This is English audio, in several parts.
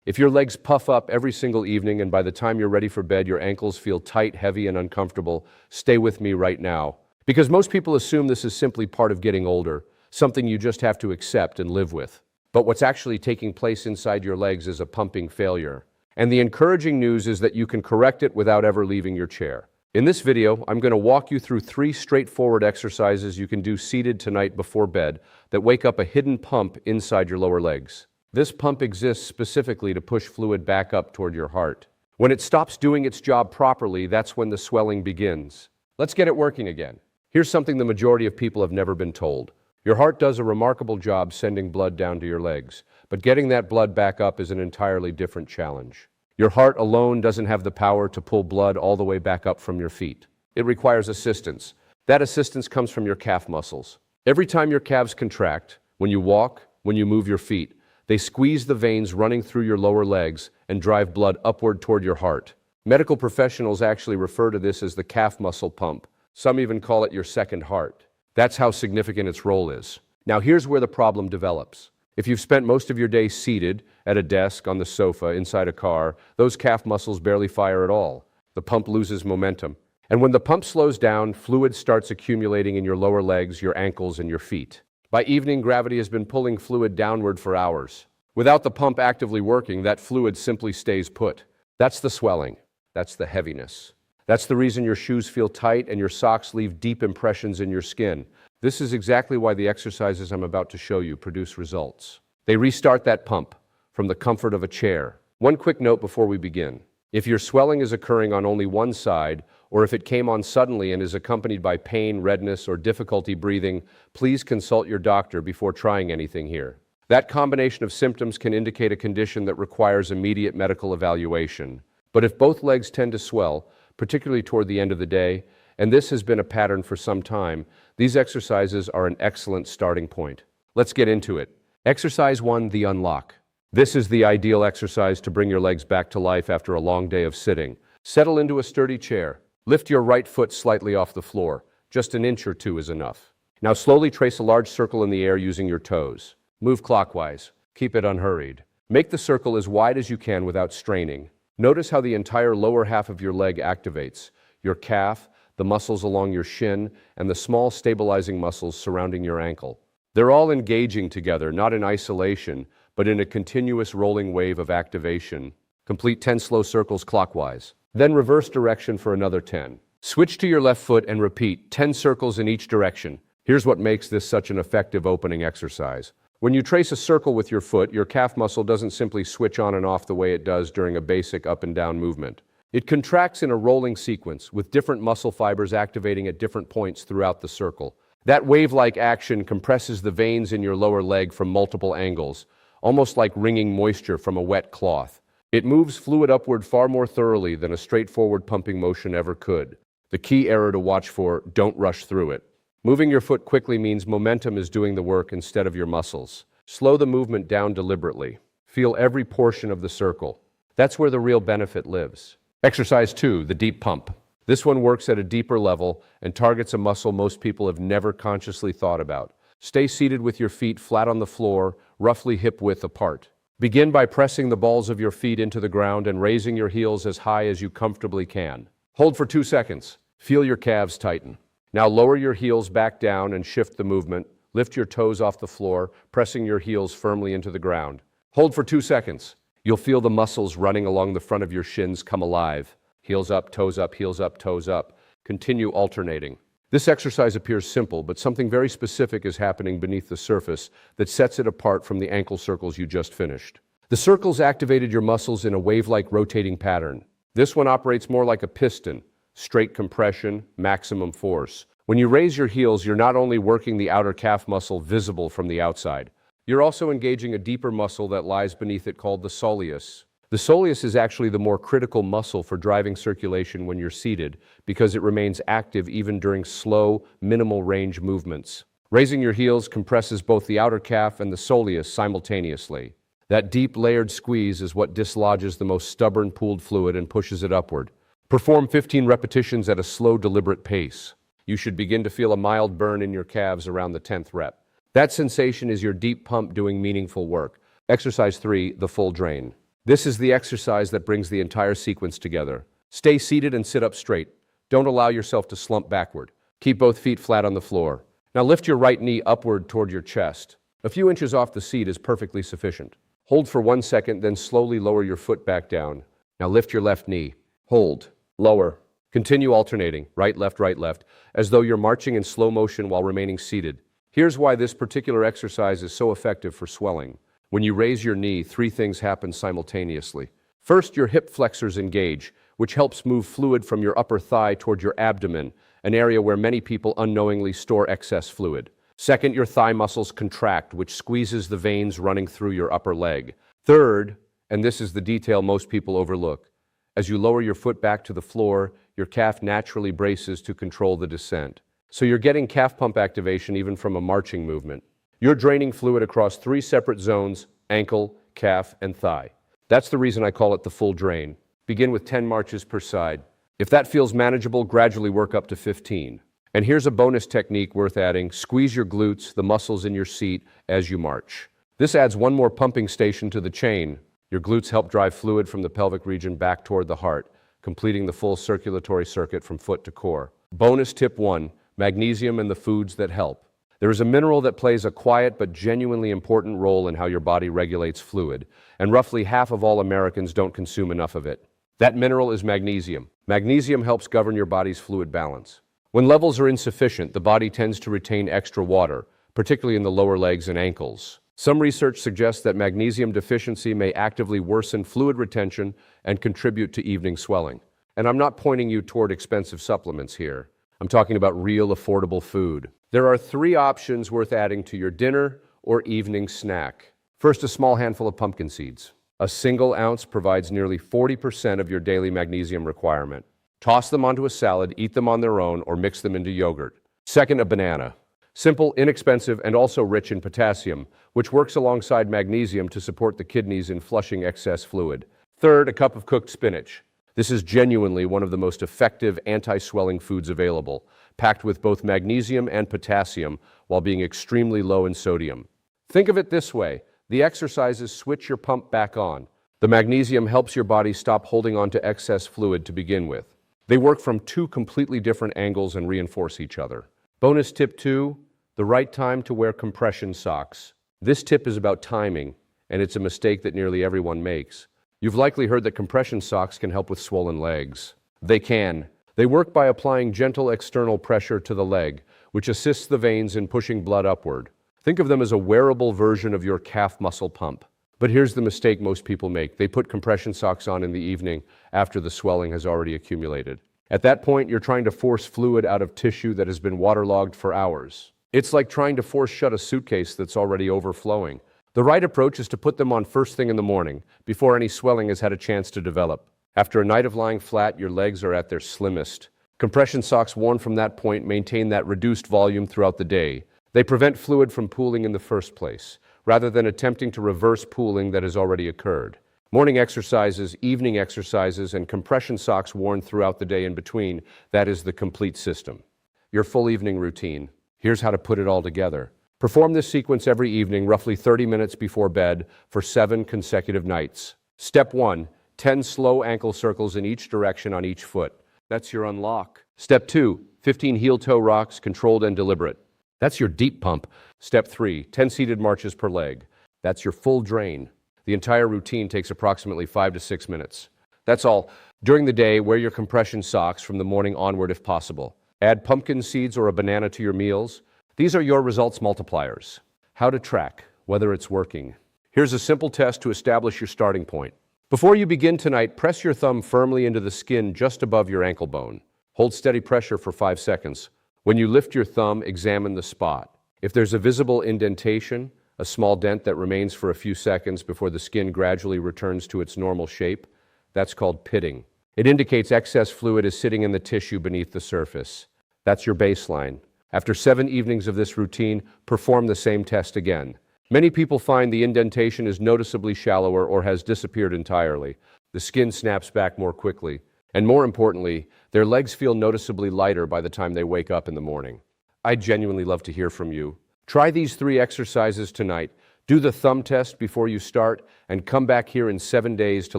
If your legs puff up every single evening and by the time you're ready for bed, your ankles feel tight, heavy, and uncomfortable, stay with me right now. Because most people assume this is simply part of getting older, something you just have to accept and live with. But what's actually taking place inside your legs is a pumping failure. And the encouraging news is that you can correct it without ever leaving your chair. In this video, I'm going to walk you through 3 straightforward exercises you can do seated tonight before bed that wake up a hidden pump inside your lower legs. This pump exists specifically to push fluid back up toward your heart. When it stops doing its job properly, that's when the swelling begins. Let's get it working again. Here's something the majority of people have never been told. Your heart does a remarkable job sending blood down to your legs, but getting that blood back up is an entirely different challenge. Your heart alone doesn't have the power to pull blood all the way back up from your feet. It requires assistance. That assistance comes from your calf muscles. Every time your calves contract, when you walk, when you move your feet, they squeeze the veins running through your lower legs and drive blood upward toward your heart. Medical professionals actually refer to this as the calf muscle pump. Some even call it your second heart. That's how significant its role is. Now here's where the problem develops. If you've spent most of your day seated at a desk, on the sofa, inside a car, those calf muscles barely fire at all. The pump loses momentum. And when the pump slows down, fluid starts accumulating in your lower legs, your ankles, and your feet. By evening, gravity has been pulling fluid downward for hours. Without the pump actively working, that fluid simply stays put. That's the swelling. That's the heaviness. That's the reason your shoes feel tight and your socks leave deep impressions in your skin. This is exactly why the exercises I'm about to show you produce results. They restart that pump from the comfort of a chair. One quick note before we begin. If your swelling is occurring on only one side, or if it came on suddenly and is accompanied by pain, redness, or difficulty breathing, please consult your doctor before trying anything here. That combination of symptoms can indicate a condition that requires immediate medical evaluation. But if both legs tend to swell, particularly toward the end of the day, and this has been a pattern for some time, these exercises are an excellent starting point. Let's get into it. Exercise 1, the unlock. This is the ideal exercise to bring your legs back to life after a long day of sitting. Settle into a sturdy chair. Lift your right foot slightly off the floor. Just an inch or 2 is enough. Now slowly trace a large circle in the air using your toes. Move clockwise. Keep it unhurried. Make the circle as wide as you can without straining. Notice how the entire lower half of your leg activates. Your calf, the muscles along your shin, and the small stabilizing muscles surrounding your ankle. They're all engaging together, not in isolation, but in a continuous rolling wave of activation. Complete 10 slow circles clockwise. Then reverse direction for another 10. Switch to your left foot and repeat 10 circles in each direction. Here's what makes this such an effective opening exercise. When you trace a circle with your foot, your calf muscle doesn't simply switch on and off the way it does during a basic up and down movement. It contracts in a rolling sequence, with different muscle fibers activating at different points throughout the circle. That wave-like action compresses the veins in your lower leg from multiple angles, almost like wringing moisture from a wet cloth. It moves fluid upward far more thoroughly than a straightforward pumping motion ever could. The key error to watch for: don't rush through it. Moving your foot quickly means momentum is doing the work instead of your muscles. Slow the movement down deliberately. Feel every portion of the circle. That's where the real benefit lives. Exercise 2, the deep pump. This one works at a deeper level and targets a muscle most people have never consciously thought about. Stay seated with your feet flat on the floor, roughly hip-width apart. Begin by pressing the balls of your feet into the ground and raising your heels as high as you comfortably can. Hold for 2 seconds. Feel your calves tighten. Now lower your heels back down and shift the movement. Lift your toes off the floor, pressing your heels firmly into the ground. Hold for 2 seconds. You'll feel the muscles running along the front of your shins come alive. Heels up, toes up, heels up, toes up. Continue alternating. This exercise appears simple, but something very specific is happening beneath the surface that sets it apart from the ankle circles you just finished. The circles activated your muscles in a wave-like rotating pattern. This one operates more like a piston. Straight compression, maximum force. When you raise your heels, you're not only working the outer calf muscle visible from the outside, you're also engaging a deeper muscle that lies beneath it called the soleus. The soleus is actually the more critical muscle for driving circulation when you're seated because it remains active even during slow, minimal range movements. Raising your heels compresses both the outer calf and the soleus simultaneously. That deep layered squeeze is what dislodges the most stubborn pooled fluid and pushes it upward. Perform 15 repetitions at a slow, deliberate pace. You should begin to feel a mild burn in your calves around the 10th rep. That sensation is your deep pump doing meaningful work. Exercise 3, the full drain. This is the exercise that brings the entire sequence together. Stay seated and sit up straight. Don't allow yourself to slump backward. Keep both feet flat on the floor. Now lift your right knee upward toward your chest. A few inches off the seat is perfectly sufficient. Hold for 1 second, then slowly lower your foot back down. Now lift your left knee. Hold. Lower. Continue alternating, right, left, as though you're marching in slow motion while remaining seated. Here's why this particular exercise is so effective for swelling. When you raise your knee, 3 things happen simultaneously. First, your hip flexors engage, which helps move fluid from your upper thigh toward your abdomen, an area where many people unknowingly store excess fluid. Second, your thigh muscles contract, which squeezes the veins running through your upper leg. Third, and this is the detail most people overlook, as you lower your foot back to the floor, your calf naturally braces to control the descent. So you're getting calf pump activation even from a marching movement. You're draining fluid across 3 separate zones: ankle, calf, and thigh. That's the reason I call it the full drain. Begin with 10 marches per side. If that feels manageable, gradually work up to 15. And here's a bonus technique worth adding: squeeze your glutes, the muscles in your seat, as you march. This adds one more pumping station to the chain. Your glutes help drive fluid from the pelvic region back toward the heart, completing the full circulatory circuit from foot to core. Bonus tip 1, magnesium and the foods that help. There is a mineral that plays a quiet but genuinely important role in how your body regulates fluid, and roughly half of all Americans don't consume enough of it. That mineral is magnesium. Magnesium helps govern your body's fluid balance. When levels are insufficient, the body tends to retain extra water, particularly in the lower legs and ankles. Some research suggests that magnesium deficiency may actively worsen fluid retention and contribute to evening swelling. And I'm not pointing you toward expensive supplements here. I'm talking about real affordable food. There are 3 options worth adding to your dinner or evening snack. First, a small handful of pumpkin seeds. A single ounce provides nearly 40% of your daily magnesium requirement. Toss them onto a salad, eat them on their own, or mix them into yogurt. Second, a banana. Simple, inexpensive, and also rich in potassium, which works alongside magnesium to support the kidneys in flushing excess fluid. Third, a cup of cooked spinach. This is genuinely one of the most effective anti-swelling foods available, packed with both magnesium and potassium while being extremely low in sodium. Think of it this way: the exercises switch your pump back on. The magnesium helps your body stop holding on to excess fluid to begin with. They work from 2 completely different angles and reinforce each other. Bonus tip 2, the right time to wear compression socks. This tip is about timing, and it's a mistake that nearly everyone makes. You've likely heard that compression socks can help with swollen legs. They can. They work by applying gentle external pressure to the leg, which assists the veins in pushing blood upward. Think of them as a wearable version of your calf muscle pump. But here's the mistake most people make. They put compression socks on in the evening after the swelling has already accumulated. At that point, you're trying to force fluid out of tissue that has been waterlogged for hours. It's like trying to force shut a suitcase that's already overflowing. The right approach is to put them on first thing in the morning, before any swelling has had a chance to develop. After a night of lying flat, your legs are at their slimmest. Compression socks worn from that point maintain that reduced volume throughout the day. They prevent fluid from pooling in the first place, rather than attempting to reverse pooling that has already occurred. Morning exercises, evening exercises, and compression socks worn throughout the day in between, that is the complete system. Your full evening routine. Here's how to put it all together. Perform this sequence every evening, roughly 30 minutes before bed, for 7 consecutive nights. Step 1, 10 slow ankle circles in each direction on each foot. That's your unlock. Step 2, 15 heel-toe rocks, controlled and deliberate. That's your deep pump. Step 3, 10 seated marches per leg. That's your full drain. The entire routine takes approximately 5 to 6 minutes. That's all. During the day, wear your compression socks from the morning onward if possible. Add pumpkin seeds or a banana to your meals. These are your results multipliers. How to track whether it's working. Here's a simple test to establish your starting point. Before you begin tonight, press your thumb firmly into the skin just above your ankle bone. Hold steady pressure for 5 seconds. When you lift your thumb, examine the spot. If there's a visible indentation, a small dent that remains for a few seconds before the skin gradually returns to its normal shape, that's called pitting. It indicates excess fluid is sitting in the tissue beneath the surface. That's your baseline. After 7 evenings of this routine, perform the same test again. Many people find the indentation is noticeably shallower or has disappeared entirely. The skin snaps back more quickly. And more importantly, their legs feel noticeably lighter by the time they wake up in the morning. I'd genuinely love to hear from you. Try these 3 exercises tonight. Do the thumb test before you start and come back here in 7 days to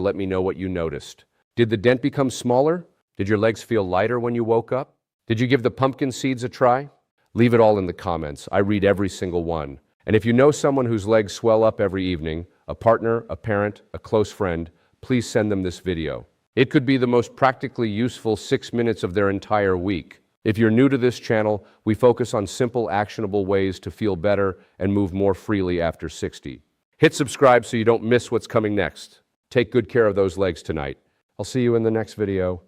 let me know what you noticed. Did the dent become smaller? Did your legs feel lighter when you woke up? Did you give the pumpkin seeds a try? Leave it all in the comments. I read every single one. And if you know someone whose legs swell up every evening, a partner, a parent, a close friend, please send them this video. It could be the most practically useful 6 minutes of their entire week. If you're new to this channel, we focus on simple, actionable ways to feel better and move more freely after 60. Hit subscribe so you don't miss what's coming next. Take good care of those legs tonight. I'll see you in the next video.